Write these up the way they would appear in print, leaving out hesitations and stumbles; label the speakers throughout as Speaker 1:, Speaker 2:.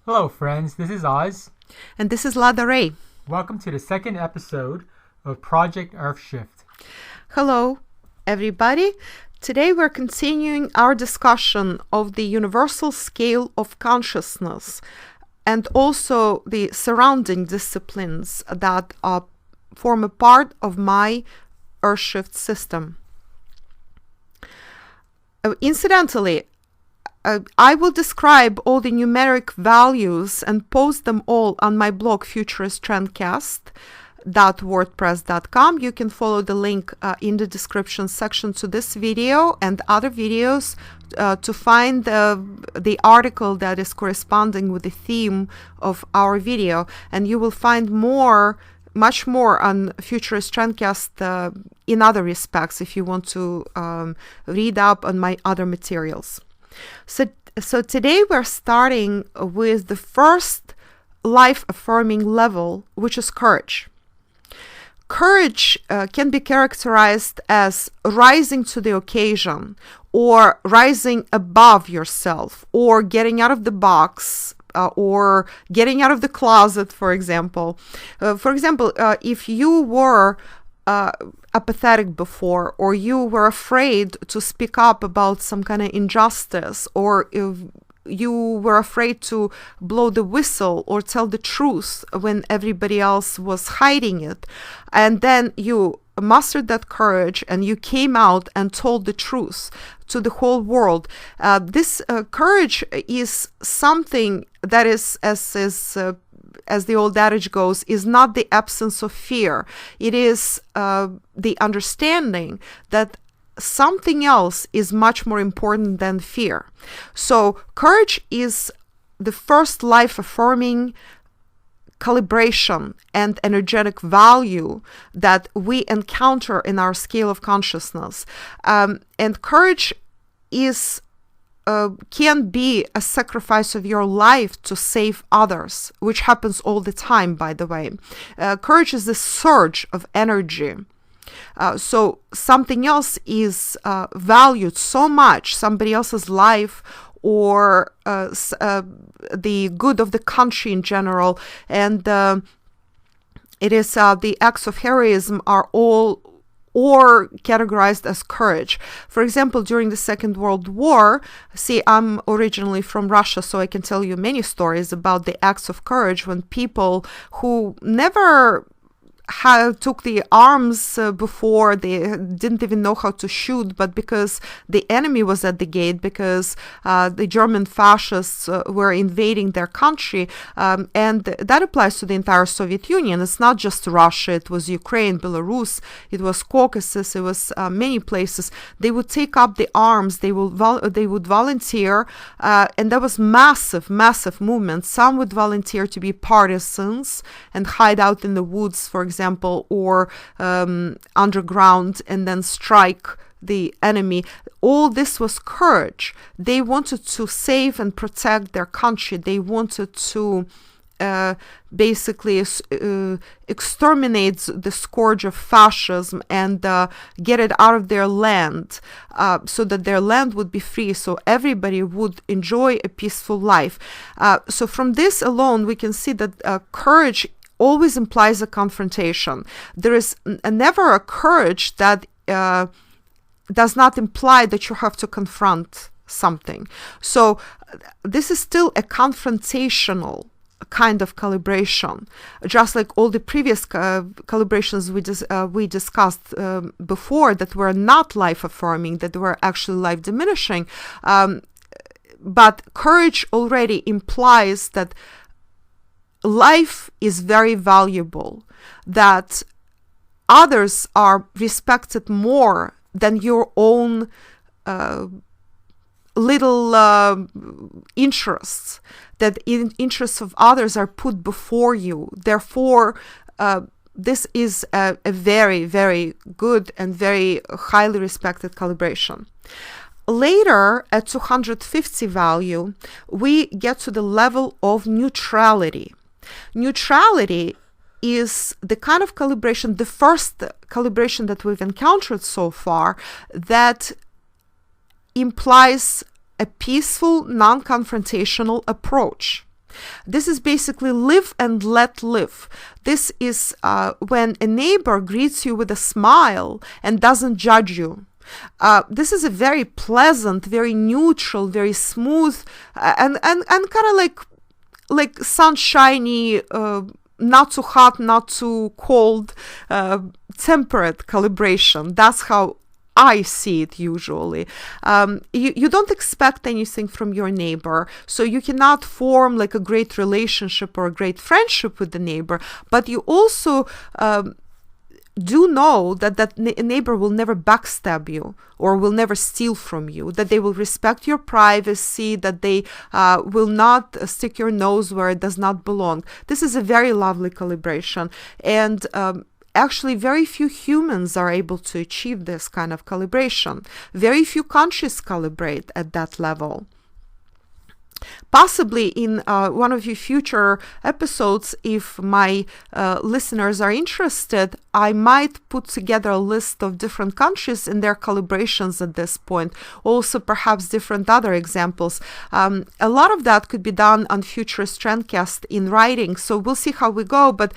Speaker 1: Hello friends, this is Oz.
Speaker 2: And this is Lada.
Speaker 1: Welcome to the second episode of Project Earthshift.
Speaker 2: Hello everybody. Today we're continuing our discussion of the universal scale of consciousness and also the surrounding disciplines that form a part of my Earthshift system. Incidentally, I will describe all the numeric values and post them all on my blog futuristtrendcast.wordpress.com. You can follow the link in the description section to this video and other videos to find the article that is corresponding with the theme of our video. And you will find much more on Futurist Trendcast in other respects if you want to read up on my other materials. So today we're starting with the first life-affirming level, which is courage. Courage can be characterized as rising to the occasion, or rising above yourself, or getting out of the box, or getting out of the closet, for example. If you were apathetic before, or you were afraid to speak up about some kind of injustice, or if you were afraid to blow the whistle or tell the truth when everybody else was hiding it, and then you mustered that courage and you came out and told the truth to the whole world. This courage is something that is, as the old adage goes, is not the absence of fear. It is the understanding that something else is much more important than fear. So courage is the first life-affirming calibration and energetic value that we encounter in our scale of consciousness. And courage is can be a sacrifice of your life to save others, which happens all the time, by the way. Courage is a surge of energy. So something else is valued so much, somebody else's life or the good of the country in general, and it is the acts of heroism are all or categorized as courage. For example, during the Second World War, I'm originally from Russia, so I can tell you many stories about the acts of courage when people who never took the arms before, they didn't even know how to shoot, but because the enemy was at the gate, because the German fascists were invading their country, and that applies to the entire Soviet Union. It's not just Russia, it was Ukraine, Belarus, it was Caucasus, it was many places. They would take up the arms, they would volunteer, and there was massive movement. Some would volunteer to be partisans and hide out in the woods, for example, or underground, and then strike the enemy. All this was courage. They wanted to save and protect their country. They wanted to basically exterminate the scourge of fascism and get it out of their land, so that their land would be free, so everybody would enjoy a peaceful life. So from this alone, we can see that courage always implies a confrontation. There is never a courage that does not imply that you have to confront something. So this is still a confrontational kind of calibration, just like all the previous calibrations we discussed before that were not life-affirming, that were actually life-diminishing. But courage already implies that life is very valuable, that others are respected more than your own little interests, that interests of others are put before you. Therefore, this is a very, very good and very highly respected calibration. Later, at 250 value, we get to the level of neutrality. Neutrality is the kind of calibration, the first calibration that we've encountered so far, that implies a peaceful, non-confrontational approach. This is basically live and let live. This is when a neighbor greets you with a smile and doesn't judge you. This is a very pleasant, very neutral, very smooth, and kind of like sunshiny, not too hot, not too cold, temperate calibration. That's how I see it usually. You don't expect anything from your neighbor, so you cannot form like a great relationship or a great friendship with the neighbor, but you also do know that neighbor will never backstab you or will never steal from you, that they will respect your privacy, that they will not stick your nose where it does not belong. This is a very lovely calibration, and actually, very few humans are able to achieve this kind of calibration. Very few countries calibrate at that level. Possibly in one of your future episodes, if my listeners are interested, I might put together a list of different countries and their calibrations at this point. Also, perhaps different other examples. A lot of that could be done on future Strandcast in writing, so we'll see how we go. But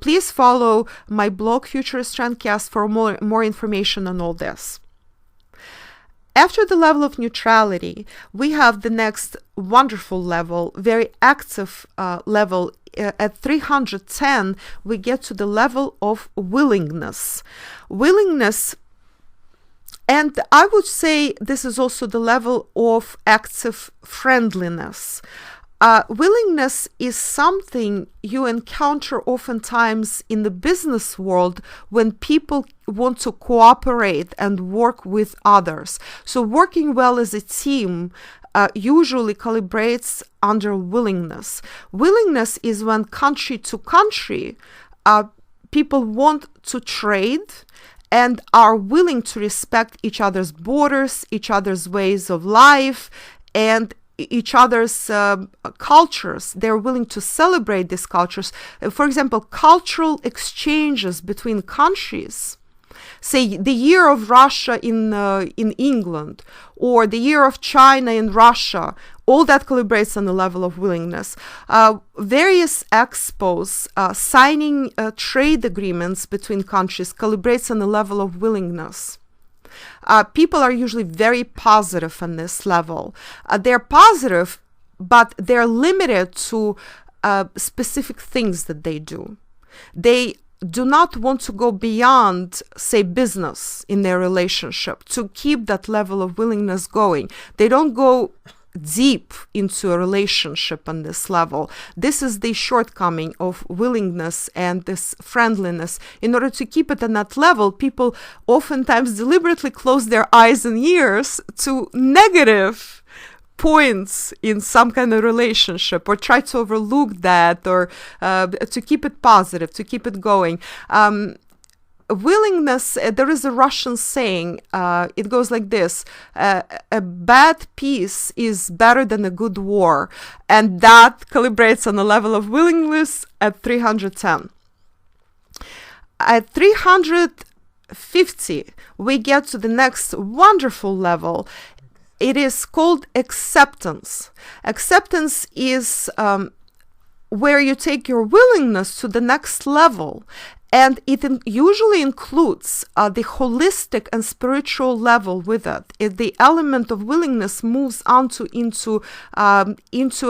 Speaker 2: please follow my blog, Future Strandcast, for more information on all this. After the level of neutrality, we have the next wonderful level, very active level. At 310, we get to the level of willingness. Willingness, and I would say this is also the level of active friendliness. Willingness is something you encounter oftentimes in the business world when people want to cooperate and work with others. So working well as a team usually calibrates under willingness. Willingness is when country to country people want to trade and are willing to respect each other's borders, each other's ways of life, and each other's cultures. They're willing to celebrate these cultures. For example, cultural exchanges between countries. Say the year of Russia in England, or the year of China in Russia. All that calibrates on the level of willingness. Various expos, signing trade agreements between countries calibrates on the level of willingness. People are usually very positive on this level. They're positive, but they're limited to specific things that they do. They do not want to go beyond, say, business in their relationship to keep that level of willingness going. They don't go deep into a relationship on this level. This is the shortcoming of willingness and this friendliness. In order to keep it on that level, people oftentimes deliberately close their eyes and ears to negative points in some kind of relationship, or try to overlook that, or to keep it positive, to keep it going. Willingness, there is a Russian saying, it goes like this: a bad peace is better than a good war, and that calibrates on the level of willingness at 310. At 350, we get to the next wonderful level. It is called acceptance. Acceptance is where you take your willingness to the next level. And it usually includes the holistic and spiritual level with it. The element of willingness moves on into a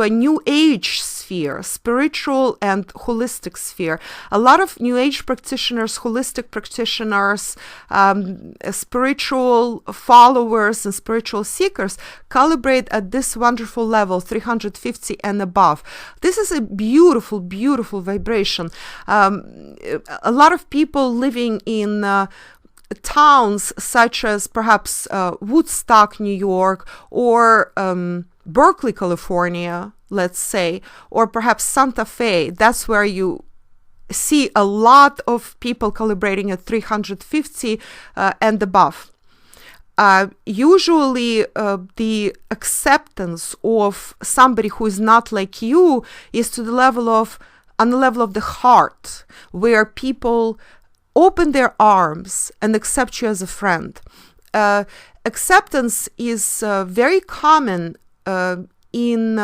Speaker 2: new age sphere, spiritual and holistic sphere. A lot of new age practitioners, holistic practitioners, spiritual followers and spiritual seekers calibrate at this wonderful level, 350 and above. This is a beautiful, beautiful vibration. A lot of people living in towns such as perhaps Woodstock, New York, or Berkeley, California, let's say, or perhaps Santa Fe. That's where you see a lot of people calibrating at 350 and above. Usually the acceptance of somebody who is not like you is to the level of, on the level of the heart, where people open their arms and accept you as a friend. Acceptance is very common in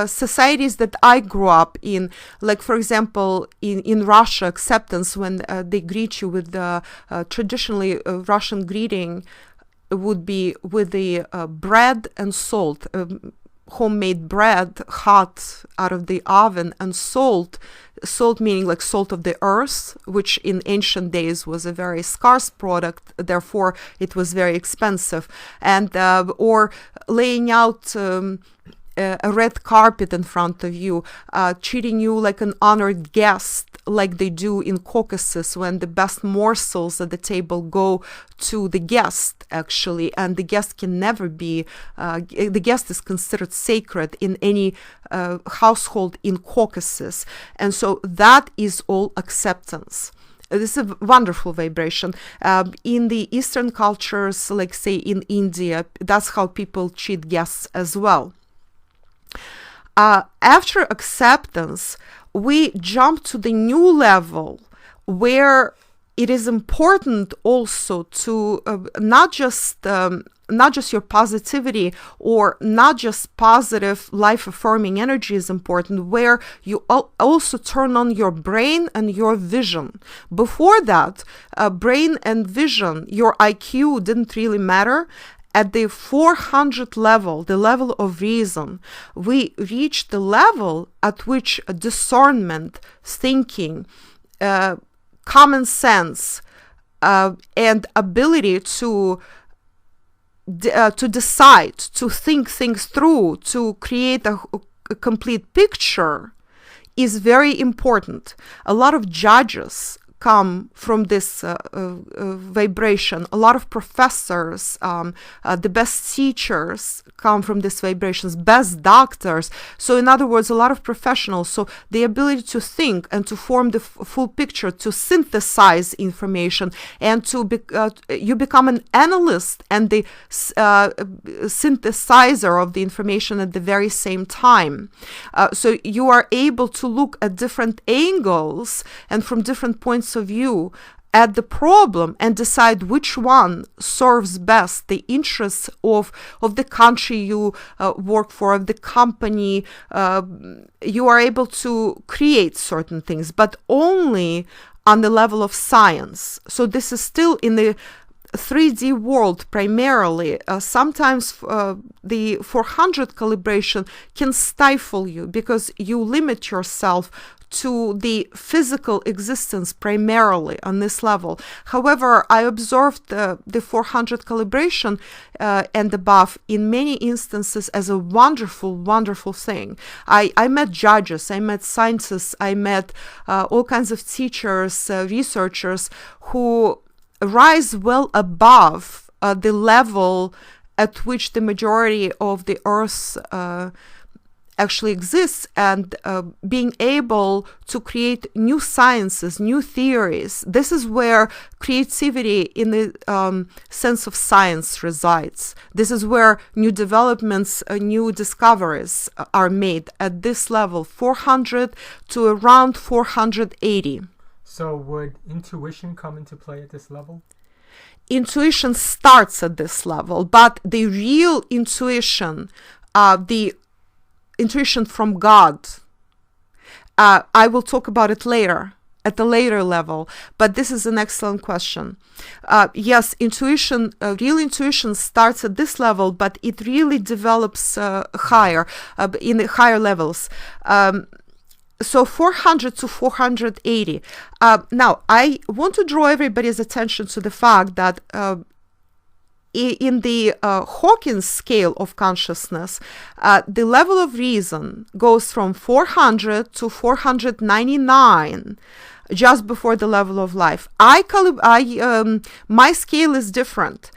Speaker 2: societies that I grew up in, like for example in Russia, acceptance, when they greet you with the traditionally Russian greeting would be with the bread and salt, homemade bread hot out of the oven, and salt meaning like salt of the earth, which in ancient days was a very scarce product, therefore it was very expensive, and or laying out a red carpet in front of you, treating you like an honored guest, like they do in Caucasus, when the best morsels at the table go to the guest, actually, and the guest can never be, the guest is considered sacred in any household in Caucasus, and so that is all acceptance. This is a wonderful vibration. In the Eastern cultures, like say in India, that's how people treat guests as well. After acceptance, we jump to the new level where it is important also to not just your positivity or not just positive life-affirming energy is important, where you also turn on your brain and your vision. Before that, brain and vision, your IQ didn't really matter. At the 400 level, the level of reason, we reach the level at which discernment, thinking, common sense, and ability to decide, to think things through, to create a complete picture is very important. A lot of judges come from this vibration. A lot of professors, the best teachers come from these vibrations, best doctors. So in other words, a lot of professionals. So the ability to think and to form the full picture, to synthesize information, and to you become an analyst and the synthesizer of the information at the very same time. So you are able to look at different angles and from different points of view at the problem and decide which one serves best the interests of the country you work for, of the company. You are able to create certain things, but only on the level of science. So this is still in the 3D world primarily. Sometimes the 400 calibration can stifle you because you limit yourself to the physical existence primarily on this level. However, I observed the 400 calibration and above in many instances as a wonderful, wonderful thing. I met judges, I met scientists, I met all kinds of teachers, researchers who rise well above the level at which the majority of the Earth actually exists, and being able to create new sciences, new theories. This is where creativity in the sense of science resides. This is where new developments, new discoveries are made at this level, 400 to around 480.
Speaker 1: So would intuition come into play at this level?
Speaker 2: Intuition starts at this level, but the real intuition, the intuition from God, I will talk about it later, at the later level, but this is an excellent question. Yes, intuition, real intuition starts at this level, but it really develops higher, in the higher levels. So 400 to 480. Now, I want to draw everybody's attention to the fact that in the Hawkins scale of consciousness, the level of reason goes from 400 to 499, just before the level of life. My scale is different.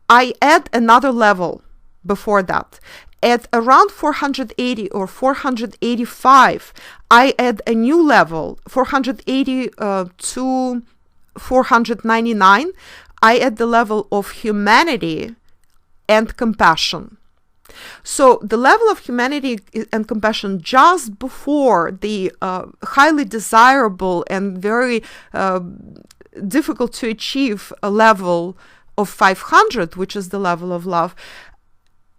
Speaker 2: I add another level before that. At around 480 or 485, I add a new level, 480 to 499. I add the level of humanity and compassion. So the level of humanity and compassion just before the highly desirable and very difficult to achieve a level of 500, which is the level of love,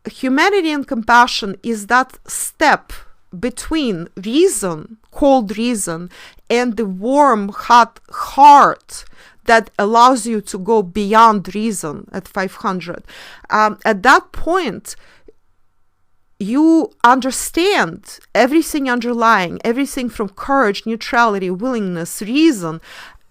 Speaker 2: humanity and compassion is that step between reason, cold reason, and the warm, hot heart that allows you to go beyond reason at 500. At that point, you understand everything underlying, everything from courage, neutrality, willingness, reason,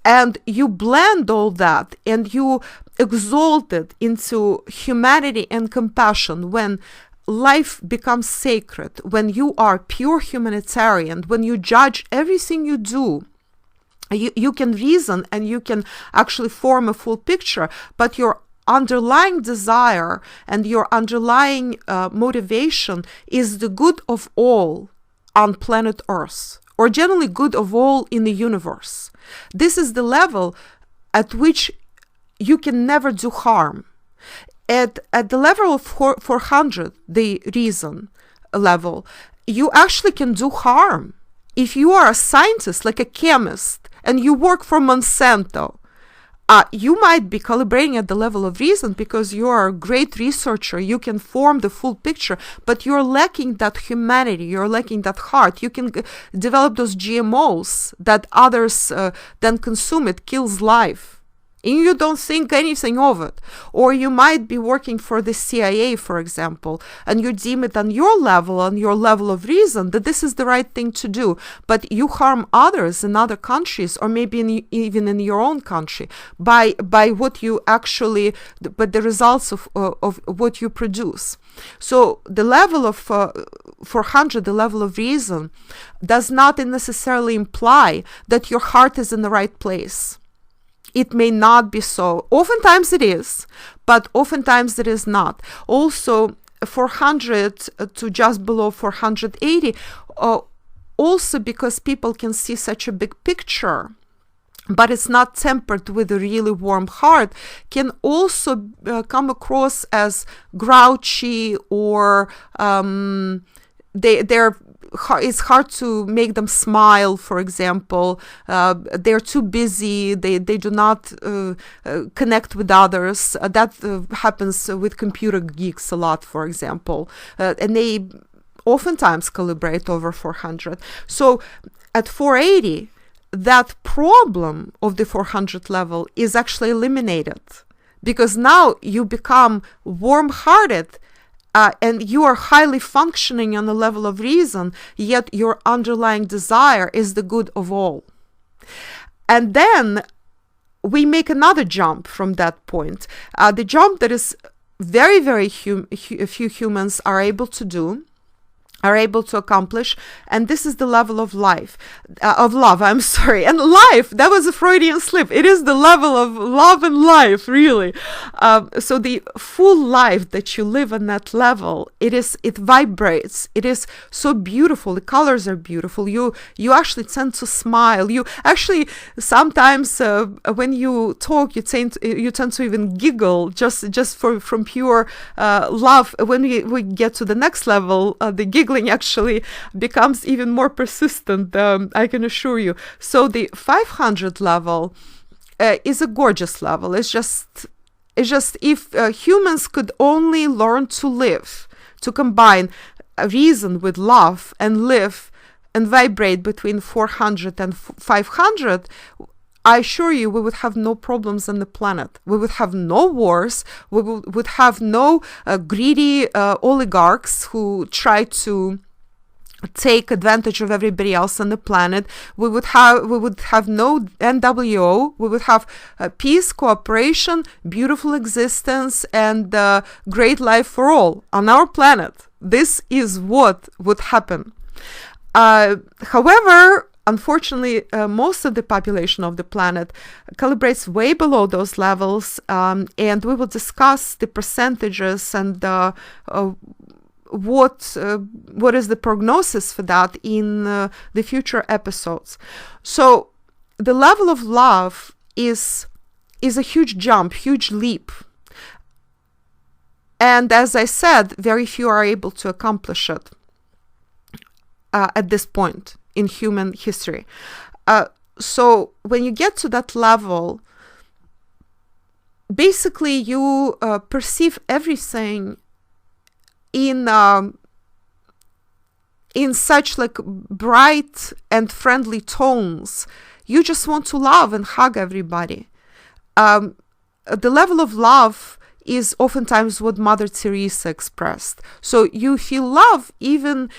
Speaker 2: and you blend all that and you exalt it into humanity and compassion when life becomes sacred, when you are pure humanitarian, when you judge everything you do. You can reason and you can actually form a full picture, but your underlying desire and your underlying motivation is the good of all on planet Earth, or generally good of all in the universe. This is the level at which you can never do harm. At the level of 400, the reason level, you actually can do harm. If you are a scientist, like a chemist, and you work for Monsanto, you might be calibrating at the level of reason because you are a great researcher. You can form the full picture, but you're lacking that humanity. You're lacking that heart. You can develop those GMOs that others then consume. It kills life. And you don't think anything of it. Or you might be working for the CIA, for example, and you deem it on your level of reason, that this is the right thing to do. But you harm others in other countries, or maybe even in your own country, by what you actually, but the results of what you produce. So the level of 400, the level of reason, does not necessarily imply that your heart is in the right place. It may not be so. Oftentimes it is, but oftentimes it is not. Also, 400 to just below 480, also because people can see such a big picture, but it's not tempered with a really warm heart, can also come across as grouchy, or it's hard to make them smile, for example. They're too busy. They do not connect with others. That happens with computer geeks a lot, for example. And they oftentimes calibrate over 400. So at 480, that problem of the 400 level is actually eliminated, because now you become warm-hearted, and you are highly functioning on the level of reason, yet your underlying desire is the good of all. And then we make another jump from that point. The jump that is very, very few humans are able to do, are able to accomplish, and this is the level of love. And life, that was a Freudian slip. It is the level of love and life, really. So the full life that you live on that level, it vibrates. It is so beautiful. The colors are beautiful. You actually tend to smile. You actually sometimes when you talk, you tend to even giggle just from pure love. When we get to the next level, the giggling actually becomes even more persistent, I can assure you. So the 500 level is a gorgeous level. It's just if humans could only learn to live, to combine reason with love, and live and vibrate between 400 and 500, I assure you, we would have no problems on the planet. We would have no wars. We would have no greedy oligarchs who try to take advantage of everybody else on the planet. We would have no NWO. We would have peace, cooperation, beautiful existence, and great life for all on our planet. This is what would happen. However, unfortunately, most of the population of the planet calibrates way below those levels, and we will discuss the percentages and what is the prognosis for that in the future episodes. So the level of love is a huge jump, huge leap. And as I said, very few are able to accomplish it at this point in human history. So when you get to that level, basically you perceive everything in such like bright and friendly tones. You just want to love and hug everybody. The level of love is oftentimes what Mother Teresa expressed. So you feel love even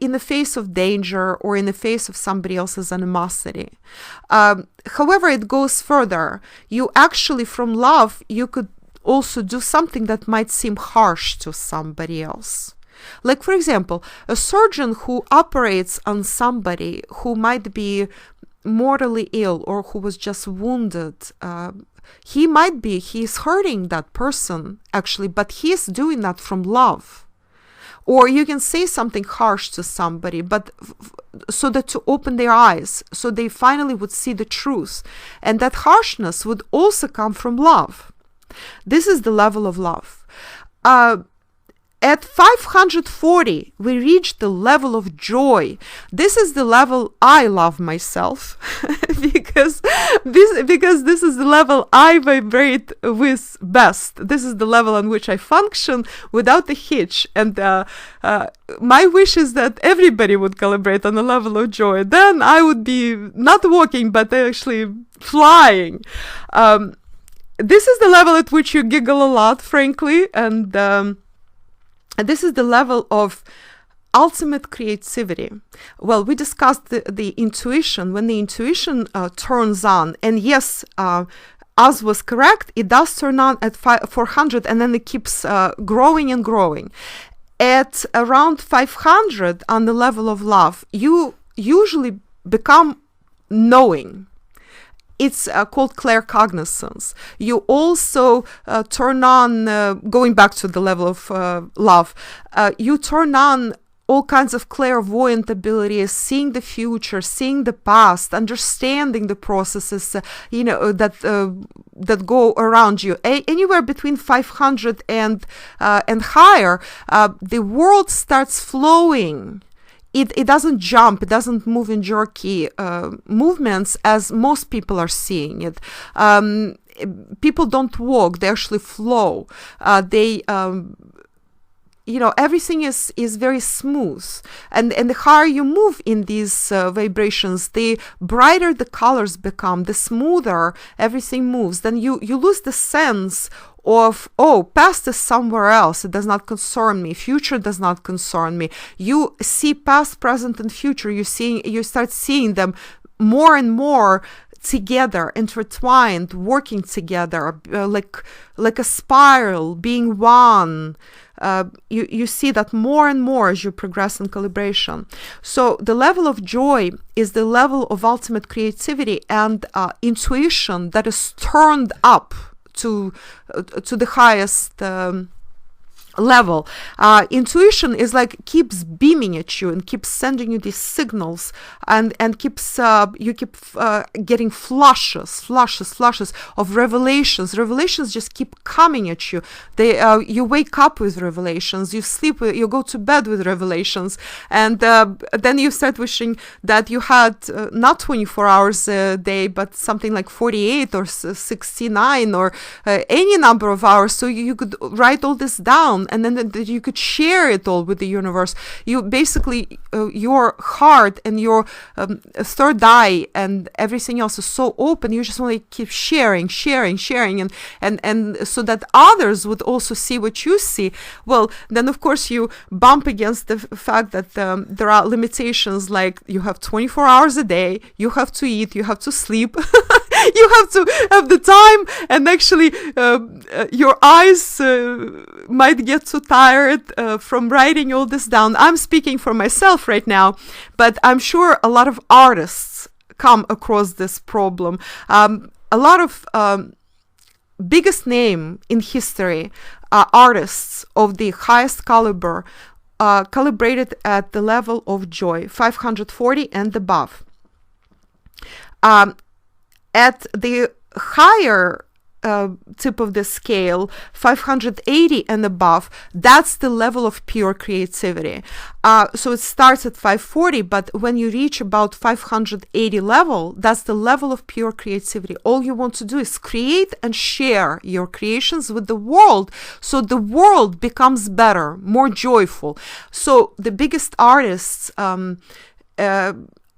Speaker 2: in the face of danger or in the face of somebody else's animosity. However, it goes further. You actually, from love, you could also do something that might seem harsh to somebody else. Like, for example, a surgeon who operates on somebody who might be mortally ill or who was just wounded, he's hurting that person actually, but he's doing that from love. Or you can say something harsh to somebody, but so that to open their eyes, so they finally would see the truth. And that harshness would also come from love. This is the level of love. At 540, we reach the level of joy. This is the level I love myself because this is the level I vibrate with best. This is the level on which I function without a hitch. And my wish is that everybody would calibrate on the level of joy. Then I would be not walking, but actually flying. This is the level at which you giggle a lot, frankly, and this is the level of ultimate creativity. Well, we discussed the intuition. When the intuition turns on, and yes, Oz was correct, it does turn on at 400, and then it keeps growing and growing. At around 500 on the level of love, you usually become knowing. It's called claircognizance. You also turn on, going back to the level of love, you turn on all kinds of clairvoyant abilities, seeing the future, seeing the past, understanding the processes, that go around you. Anywhere between 500 and higher, the world starts flowing. It doesn't jump, it doesn't move in jerky movements as most people are seeing it. People don't walk, they actually flow. Everything is very smooth. And the higher you move in these vibrations, the brighter the colors become, the smoother everything moves. Then you lose the sense of, past is somewhere else. It does not concern me. Future does not concern me. You see past, present, and future. You start seeing them more and more together, intertwined, working together, like a spiral, being one. You see that more and more as you progress in calibration. So the level of joy is the level of ultimate creativity and intuition that is turned up to the highest level. Intuition is like keeps beaming at you and keeps sending you these signals and keeps you keep getting flashes of revelations just keep coming at you. You wake up with revelations, you sleep with, you go to bed with revelations, and then you start wishing that you had not 24 hours a day but something like 48 or 69 or any number of hours, so you could write all this down and then you could share it all with the universe. You basically your heart and your third eye and everything else is so open, you just want to keep sharing and so that others would also see what you see. Well, then of course you bump against the fact that there are limitations, like you have 24 hours a day, you have to eat, you have to sleep, you have to have the time, and actually your eyes might get too tired from writing all this down. I'm speaking for myself right now, but I'm sure a lot of artists come across this problem. A lot of biggest name in history artists of the highest caliber calibrated at the level of joy, 540 and above. At the higher tip of the scale, 580 and above, that's the level of pure creativity. So it starts at 540, but when you reach about 580 level, that's the level of pure creativity. All you want to do is create and share your creations with the world, so the world becomes better, more joyful. So the biggest artists,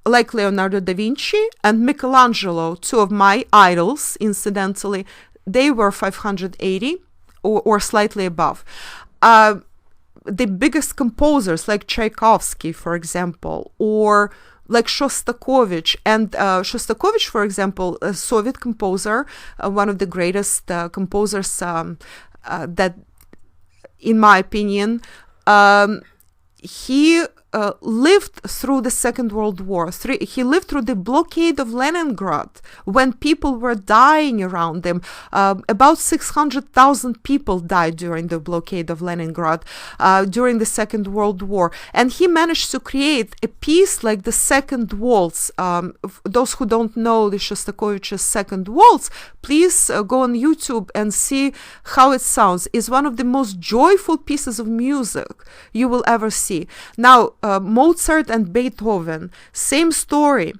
Speaker 2: like Leonardo da Vinci and Michelangelo, two of my idols, incidentally, they were 580 or slightly above. The biggest composers like Tchaikovsky, for example, or like Shostakovich. And Shostakovich, for example, a Soviet composer, one of the greatest composers that, in my opinion, he lived through the Second World War. He lived through the blockade of Leningrad when people were dying around him. About 600,000 people died during the blockade of Leningrad during the Second World War. And he managed to create a piece like the Second Waltz. Those who don't know the Shostakovich's Second Waltz, please go on YouTube and see how it sounds. It's one of the most joyful pieces of music you will ever see. Now, Mozart and Beethoven, same story.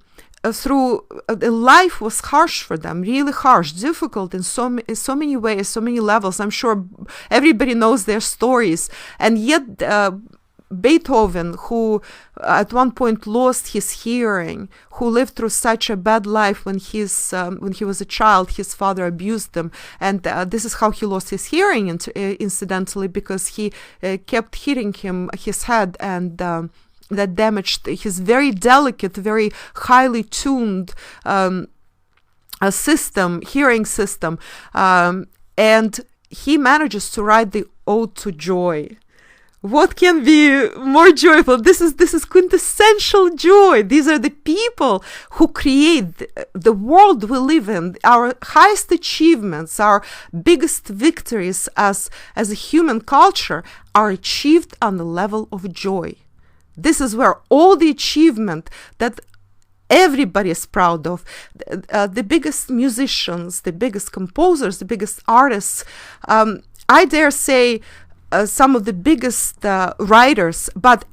Speaker 2: Life was harsh for them, really harsh, difficult in so many ways, so many levels. I'm sure everybody knows their stories. And yet Beethoven, who at one point lost his hearing, who lived through such a bad life when he was a child, his father abused him, and this is how he lost his hearing, incidentally, because he kept hitting his head, and that damaged his very delicate, very highly tuned hearing system, and he manages to write the Ode to Joy. What can be more joyful? This is quintessential joy. These are the people who create the world we live in. Our highest achievements, our biggest victories as a human culture are achieved on the level of joy. This is where all the achievement that everybody is proud of, the biggest musicians, the biggest composers, the biggest artists, I dare say, some of the biggest writers, but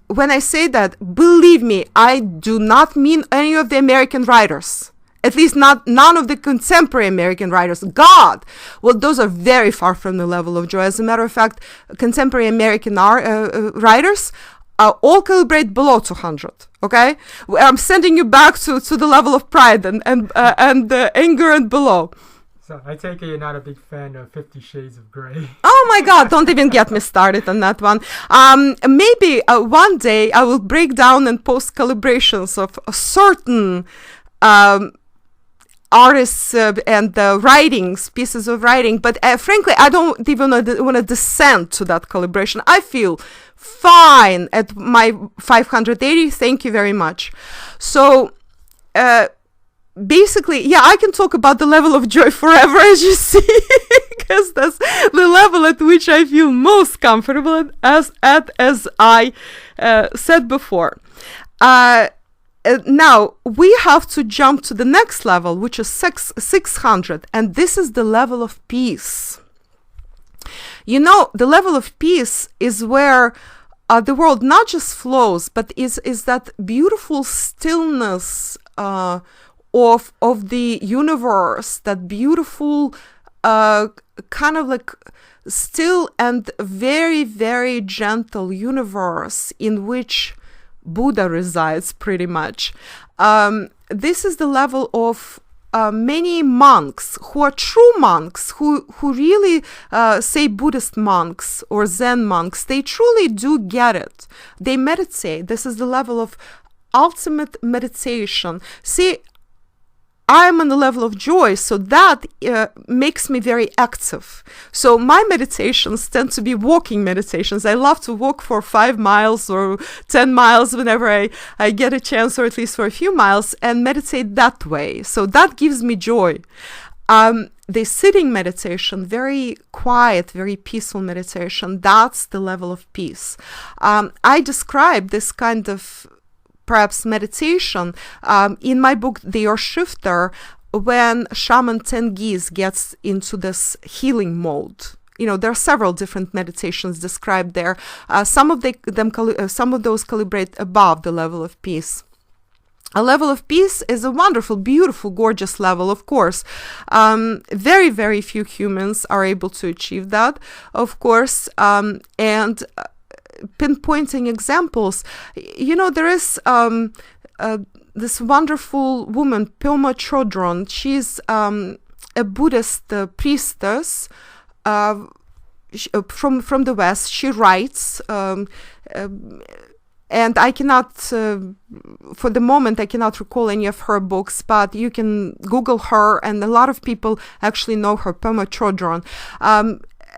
Speaker 2: when I say that, believe me, I do not mean any of the American writers, at least none of the contemporary American writers. God, well, those are very far from the level of joy. As a matter of fact, contemporary American writers all calibrate below 200. Okay, I'm sending you back to the level of pride and anger and below.
Speaker 1: So I take it you're not a big fan of 50 Shades of Grey.
Speaker 2: Oh my God, don't even get me started on that one. Maybe one day I will break down and post calibrations of certain artists and writings, pieces of writing. But frankly, I don't even want to descend to that calibration. I feel fine at my 580. Thank you very much. So, basically, yeah, I can talk about the level of joy forever, as you see, because that's the level at which I feel most comfortable, as I said before. Now, we have to jump to the next level, which is 600, and this is the level of peace. You know, the level of peace is where the world not just flows, but is that beautiful stillness of the universe, that beautiful kind of like still and very, very gentle universe in which Buddha resides, pretty much. This is the level of many monks who are true monks, who really say Buddhist monks or Zen monks. They truly do get it. They meditate. This is the level of ultimate meditation. See, I'm on the level of joy, so that makes me very active. So my meditations tend to be walking meditations. I love to walk for 5 miles or 10 miles whenever I get a chance, or at least for a few miles, and meditate that way. So that gives me joy. The sitting meditation, very quiet, very peaceful meditation, that's the level of peace. I describe this kind of perhaps meditation in my book, The Earthshifter. when shaman Tengiz gets into this healing mode. There are several different meditations described there. Some of those calibrate above the level of peace. A level of peace is a wonderful, beautiful, gorgeous level, of course. Very, very few humans are able to achieve that, of course. And pinpointing examples, there is this wonderful woman, Pema Chodron. She's a Buddhist priestess from the West. She writes, and I cannot, for the moment, I cannot recall any of her books, but you can Google her, and a lot of people actually know her, Pema Chodron.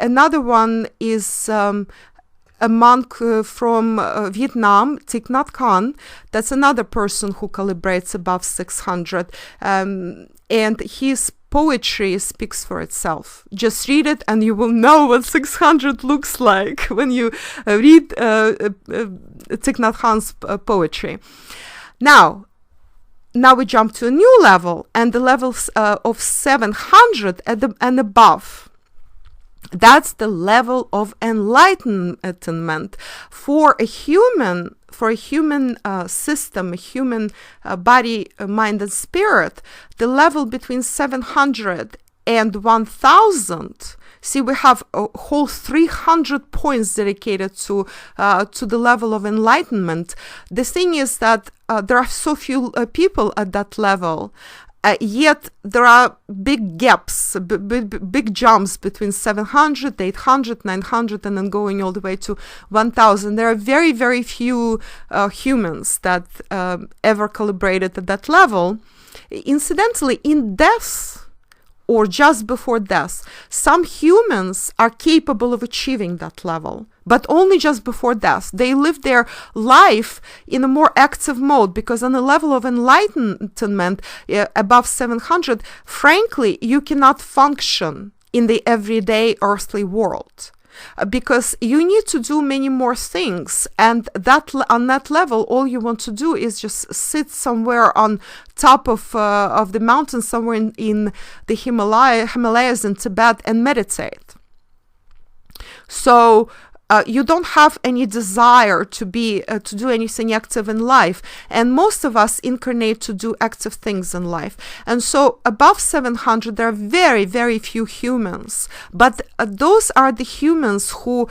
Speaker 2: Another one is a monk from Vietnam, Thich Nhat Hanh. That's another person who calibrates above 600. And his poetry speaks for itself. Just read it and you will know what 600 looks like when you read Thich Nhat Hanh's poetry. Now we jump to a new level, and the levels of 700 and above. That's the level of enlightenment for a human system, a human body, mind, and spirit. The level between 700 and 1000. See, we have a whole 300 points dedicated to the level of enlightenment. The thing is that there are so few people at that level. Yet there are big gaps, big jumps between 700, 800, 900, and then going all the way to 1000. There are very, very few humans that ever calibrated at that level. Incidentally, in death or just before death, some humans are capable of achieving that level, but only just before death. They live their life in a more active mode, because on the level of enlightenment above 700, frankly, you cannot function in the everyday earthly world. Because you need to do many more things, and on that level, all you want to do is just sit somewhere on top of the mountain, somewhere in the Himalayas in Tibet, and meditate. So you don't have any desire to do anything active in life, and most of us incarnate to do active things in life. And so above 700 there are very, very few humans, but those are the humans who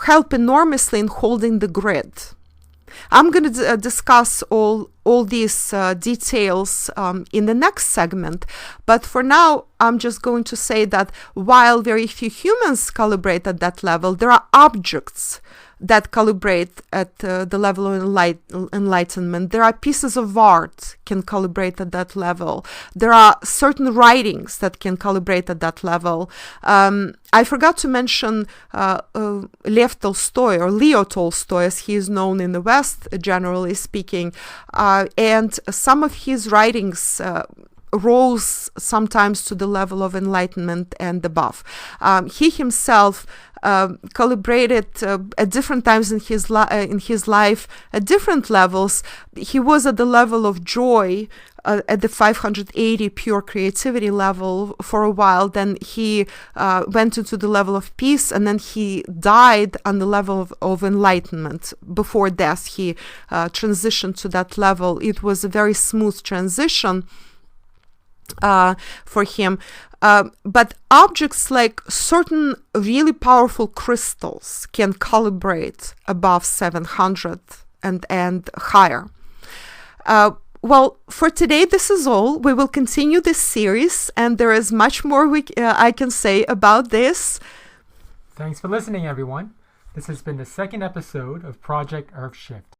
Speaker 2: help enormously in holding the grid. I'm going to discuss all these details in the next segment, but for now I'm just going to say that while very few humans calibrate at that level, there are objects that calibrate at the level of enlightenment. There are pieces of art can calibrate at that level. There are certain writings that can calibrate at that level. I forgot to mention Lev Tolstoy, or Leo Tolstoy, as he is known in the West, generally speaking, and some of his writings rose sometimes to the level of enlightenment and above. He himself calibrated at different times in his life at different levels. He was at the level of joy at the 580 pure creativity level for a while. Then he went into the level of peace, and then he died on the level of enlightenment. Before death, he transitioned to that level. It was a very smooth transition for him. But objects like certain really powerful crystals can calibrate above 700 and higher. Well, for today, this is all. We will continue this series, and there is much more I can say about this.
Speaker 1: Thanks for listening, everyone. This has been the second episode of Project Earthshift.